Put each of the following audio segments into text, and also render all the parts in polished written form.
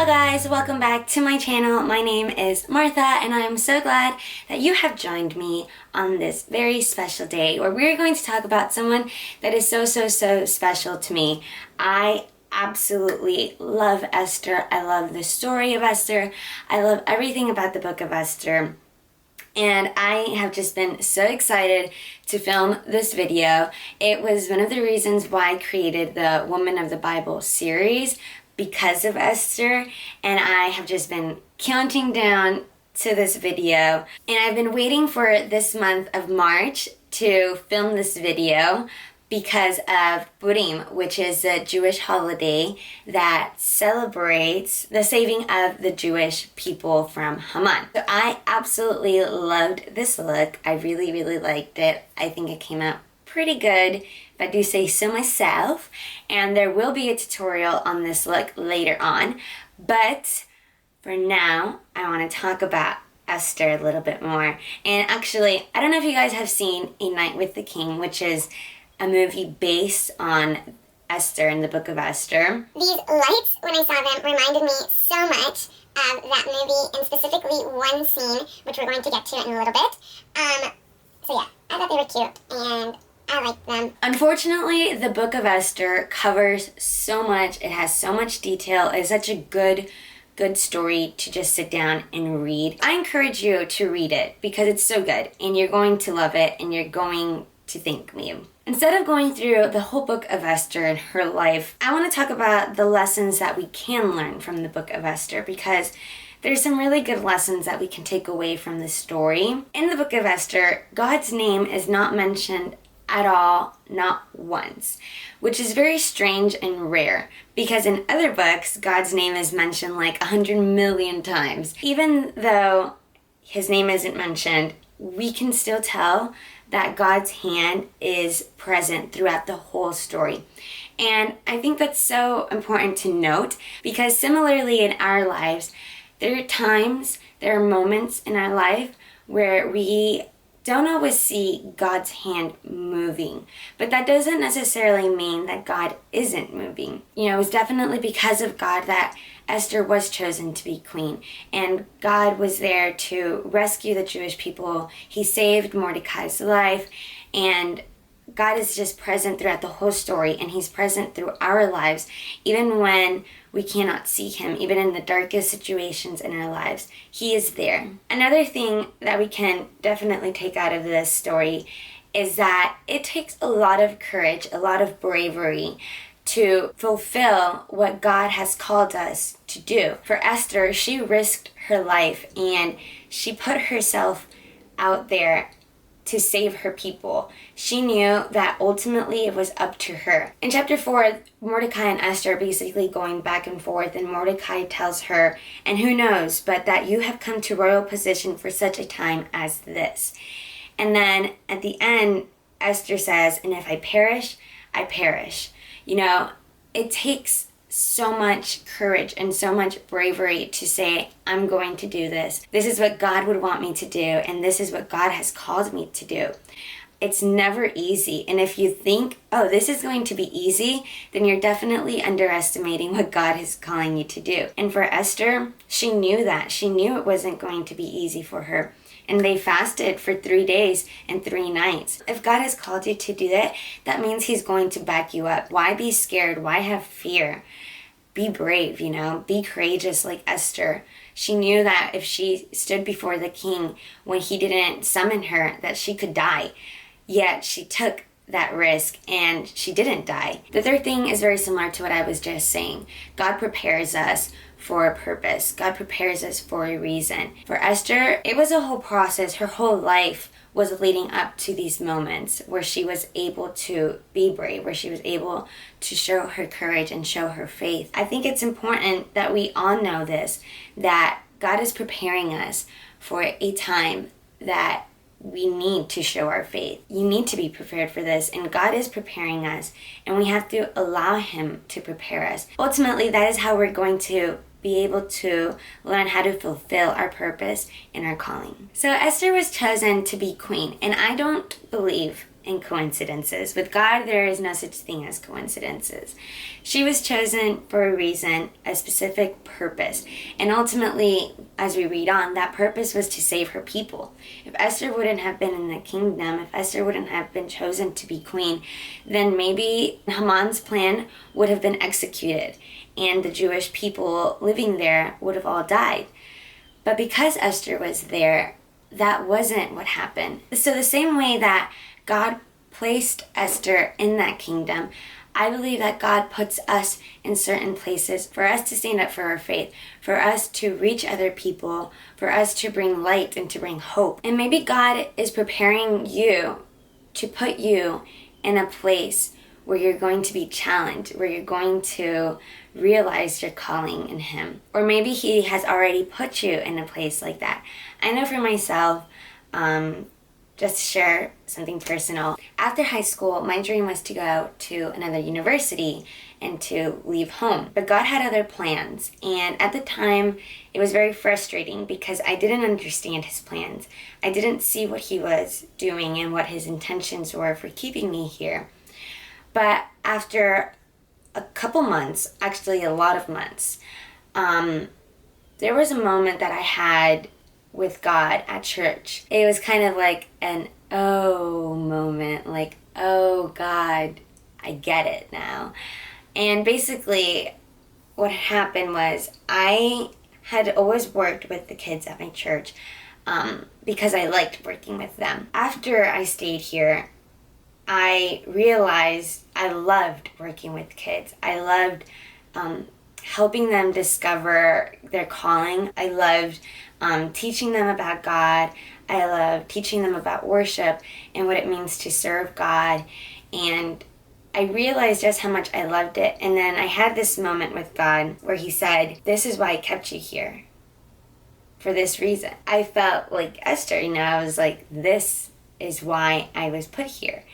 guys, welcome back to my channel. My name is Martha and I am so glad that you have joined me on this very special day where we're going to talk about someone that is so special to me. I absolutely love Esther. I love the story of Esther. I love everything about the book of Esther. And I have just been so excited to film this video. It was one of the reasons why I created the Woman of the Bible series, because of Esther, and I have just been counting down to this video. And I've been waiting for this month of March to film this video because of Purim, which is a Jewish holiday that celebrates the saving of the Jewish people from Haman. So I absolutely loved this look. I really liked it. I think it came out pretty good, if I do say so myself, and there will be a tutorial on this look later on, but for now I want to talk about Esther a little bit more. And actually, I don't know if you guys have seen A Night with the King, which is a movie based on Esther and the book of Esther. These lights, when I saw them, reminded me so much of that movie, and specifically one scene, which we're going to get to in a little bit. So yeah, I thought they were cute, and I like them. Unfortunately, the book of Esther covers so much. It has so much detail. It's such a good story to just sit down and read. I encourage you to read it because it's so good and you're going to love it and you're going to thank me. Instead of going through the whole book of Esther and her life, I want to talk about the lessons that we can learn from the book of Esther, because there's some really good lessons that we can take away from the story. In the book of Esther, God's name is not mentioned at all, not once, which is very strange and rare, because in other books God's name is mentioned like 100 million times. Even though his name isn't mentioned, we can still tell that God's hand is present throughout the whole story. And I think that's so important to note, because similarly in our lives, there are moments in our life where we don't always see God's hand moving, but that doesn't necessarily mean that God isn't moving. You know, it was definitely because of God that Esther was chosen to be queen, and God was there to rescue the Jewish people. He saved Mordecai's life, and God is just present throughout the whole story, and he's present through our lives, even when we cannot see him, even in the darkest situations in our lives. He is there. Another thing that we can definitely take out of this story is that it takes a lot of courage, a lot of bravery to fulfill what God has called us to do. For Esther, she risked her life and she put herself out there to save her people. She knew that ultimately it was up to her. In chapter 4, Mordecai and Esther are basically going back and forth, and Mordecai tells her, and who knows, but that you have come to royal position for such a time as this. And then at the end, Esther says, and if I perish, I perish. You know, it takes so much courage and so much bravery to say, I'm going to do this. This is what God would want me to do, and this is what God has called me to do. It's never easy, and if you think, oh, this is going to be easy, then you're definitely underestimating what God is calling you to do. And for Esther, she knew that. She knew it wasn't going to be easy for her. And they fasted for 3 days and 3 nights. If God has called you to do that, that means he's going to back you up. Why be scared? Why have fear? Be brave, you know, be courageous like Esther. She knew that if she stood before the king when he didn't summon her, that she could die. Yet she took that risk and she didn't die. The third thing is very similar to what I was just saying. God prepares us for a purpose. God prepares us for a reason. For Esther, it was a whole process. Her whole life was leading up to these moments where she was able to be brave, where she was able to show her courage and show her faith. I think it's important that we all know this, that God is preparing us for a time that we need to show our faith. You need to be prepared for this, and God is preparing us, and we have to allow him to prepare us. Ultimately, that is how we're going to be able to learn how to fulfill our purpose and our calling. So Esther was chosen to be queen, and I don't believe in coincidences. With God, there is no such thing as coincidences. She was chosen for a reason, a specific purpose. And ultimately, as we read on, that purpose was to save her people. If Esther wouldn't have been in the kingdom, if Esther wouldn't have been chosen to be queen, then maybe Haman's plan would have been executed and the Jewish people living there would have all died. But because Esther was there, that wasn't what happened. So the same way that God placed Esther in that kingdom, I believe that God puts us in certain places for us to stand up for our faith, for us to reach other people, for us to bring light and to bring hope. And maybe God is preparing you to put you in a place where you're going to be challenged, where you're going to realize your calling in Him. Or maybe He has already put you in a place like that. I know for myself, just to share something personal, after high school, my dream was to go to another university and to leave home. But God had other plans, and at the time, it was very frustrating because I didn't understand His plans. I didn't see what He was doing and what His intentions were for keeping me here. But after a couple months, actually a lot of months, there was a moment that I had with God at church. It was kind of like an oh moment, like, oh God, I get it now. And basically what happened was I had always worked with the kids at my church because I liked working with them. After I stayed here, I realized I loved working with kids. I loved helping them discover their calling. I loved teaching them about God. I loved teaching them about worship and what it means to serve God. And I realized just how much I loved it. And then I had this moment with God where He said, this is why I kept you here. For this reason. I felt like Esther, I was like, this is why I was put here.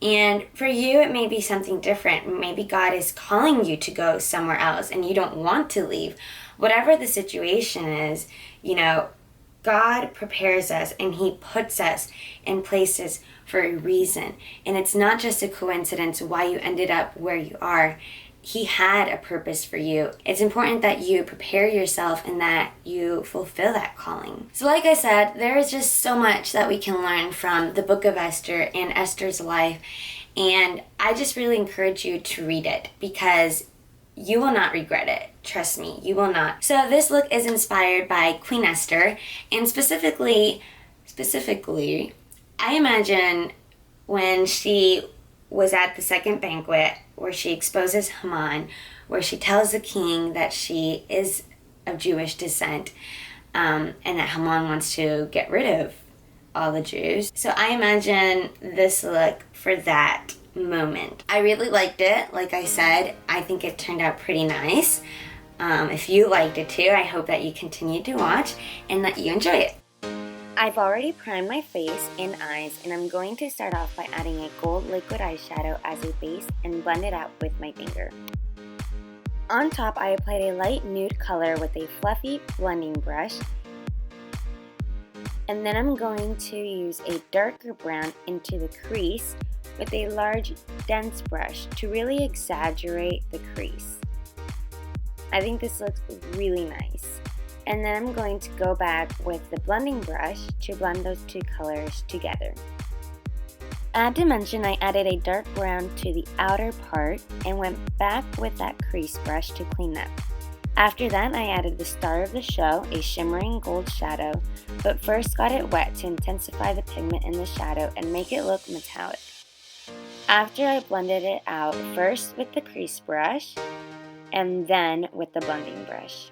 And for you, it may be something different. Maybe God is calling you to go somewhere else and you don't want to leave. Whatever the situation is, God prepares us and He puts us in places for a reason. And it's not just a coincidence why you ended up where you are. He had a purpose for you. It's important that you prepare yourself and that you fulfill that calling. So like I said, there is just so much that we can learn from the book of Esther and Esther's life. And I just really encourage you to read it because you will not regret it. Trust me, you will not. So this look is inspired by Queen Esther, and specifically, I imagine when she was at the second banquet where she exposes Haman, where she tells the king that she is of Jewish descent, and that Haman wants to get rid of all the Jews. So I imagine this look for that moment. I really liked it. Like I said, I think it turned out pretty nice. If you liked it too, I hope that you continue to watch and that you enjoy it. I've already primed my face and eyes, and I'm going to start off by adding a gold liquid eyeshadow as a base and blend it out with my finger. On top, I applied a light nude color with a fluffy blending brush, and then I'm going to use a darker brown into the crease with a large, dense brush to really exaggerate the crease. I think this looks really nice. And then I'm going to go back with the blending brush to blend those two colors together. Add to mention, I added a dark brown to the outer part and went back with that crease brush to clean up. After that, I added the star of the show, a shimmering gold shadow, but first got it wet to intensify the pigment in the shadow and make it look metallic. After I blended it out, first with the crease brush and then with the blending brush.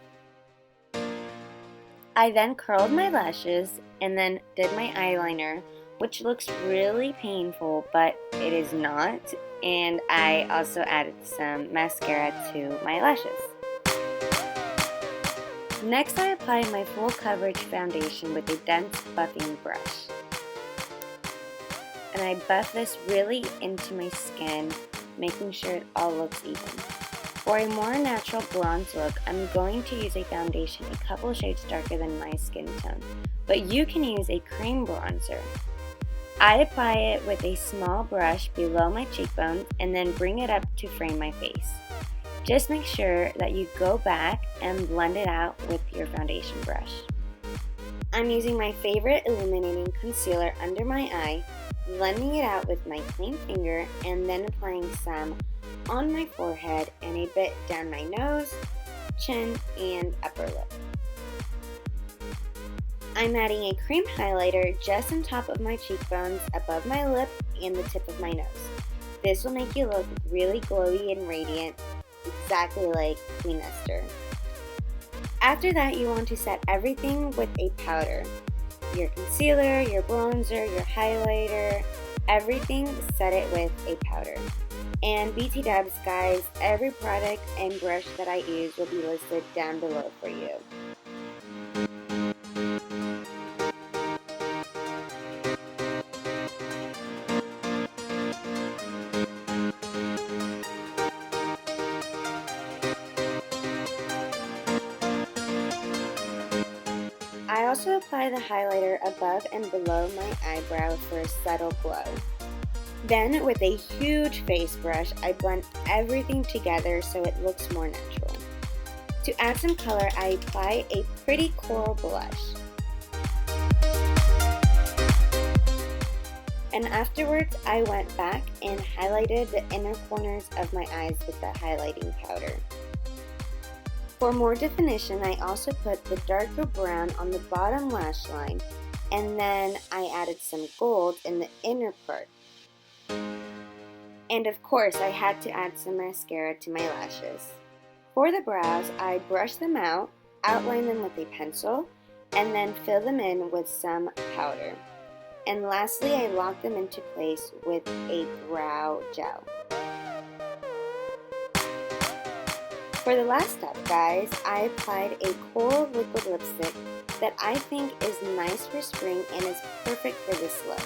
I then curled my lashes and then did my eyeliner, which looks really painful, but it is not. And I also added some mascara to my lashes. Next, I applied my full coverage foundation with a dense buffing brush. And I buff this really into my skin, making sure it all looks even. For a more natural bronze look, I'm going to use a foundation a couple shades darker than my skin tone, but you can use a cream bronzer. I apply it with a small brush below my cheekbones and then bring it up to frame my face. Just make sure that you go back and blend it out with your foundation brush. I'm using my favorite illuminating concealer under my eye, blending it out with my clean finger, and then applying some on my forehead and a bit down my nose, chin, and upper lip. I'm adding a cream highlighter just on top of my cheekbones, above my lip, and the tip of my nose. This will make you look really glowy and radiant, exactly like Queen Esther. After that, you want to set everything with a powder. Your concealer, your bronzer, your highlighter, everything, set it with a powder. And BT dubs, guys, every product and brush that I use will be listed down below for you. I also apply the highlighter above and below my eyebrow for a subtle glow. Then with a huge face brush, I blend everything together so it looks more natural. To add some color, I apply a pretty coral blush. And afterwards, I went back and highlighted the inner corners of my eyes with the highlighting powder. For more definition, I also put the darker brown on the bottom lash line, and then I added some gold in the inner part. And of course, I had to add some mascara to my lashes. For the brows, I brush them out, outline them with a pencil, and then fill them in with some powder. And lastly, I lock them into place with a brow gel. For the last step, guys, I applied a coral liquid lipstick that I think is nice for spring and is perfect for this look.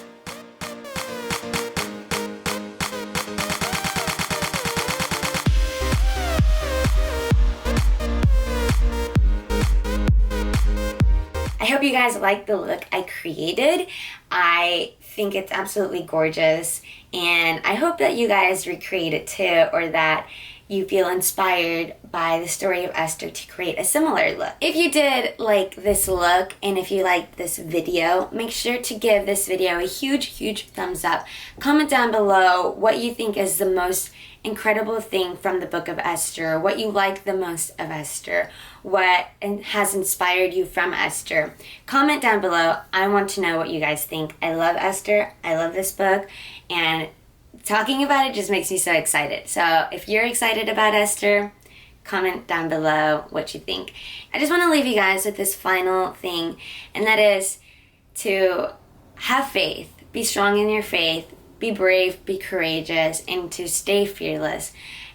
I hope you guys like the look I created. I think it's absolutely gorgeous, and I hope that you guys recreate it too, or that you feel inspired by the story of Esther to create a similar look. If you did like this look, and if you liked this video, make sure to give this video a huge thumbs up. Comment down below what you think is the most incredible thing from the book of Esther, what you like the most of Esther, what has inspired you from Esther. Comment down below. I want to know what you guys think. I love Esther. I love this book, and talking about it just makes me so excited. So if you're excited about Esther, comment down below what you think. I just want to leave you guys with this final thing, and that is to have faith, be strong in your faith, be brave, be courageous, and to stay fearless,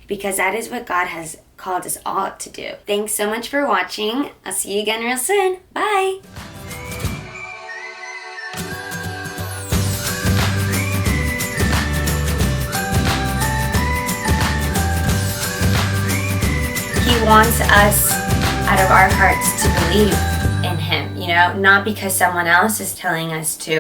because that is what God has called us all to do. Thanks so much for watching. I'll see you again real soon. Bye! He wants us out of our hearts to believe in Him, not because someone else is telling us to.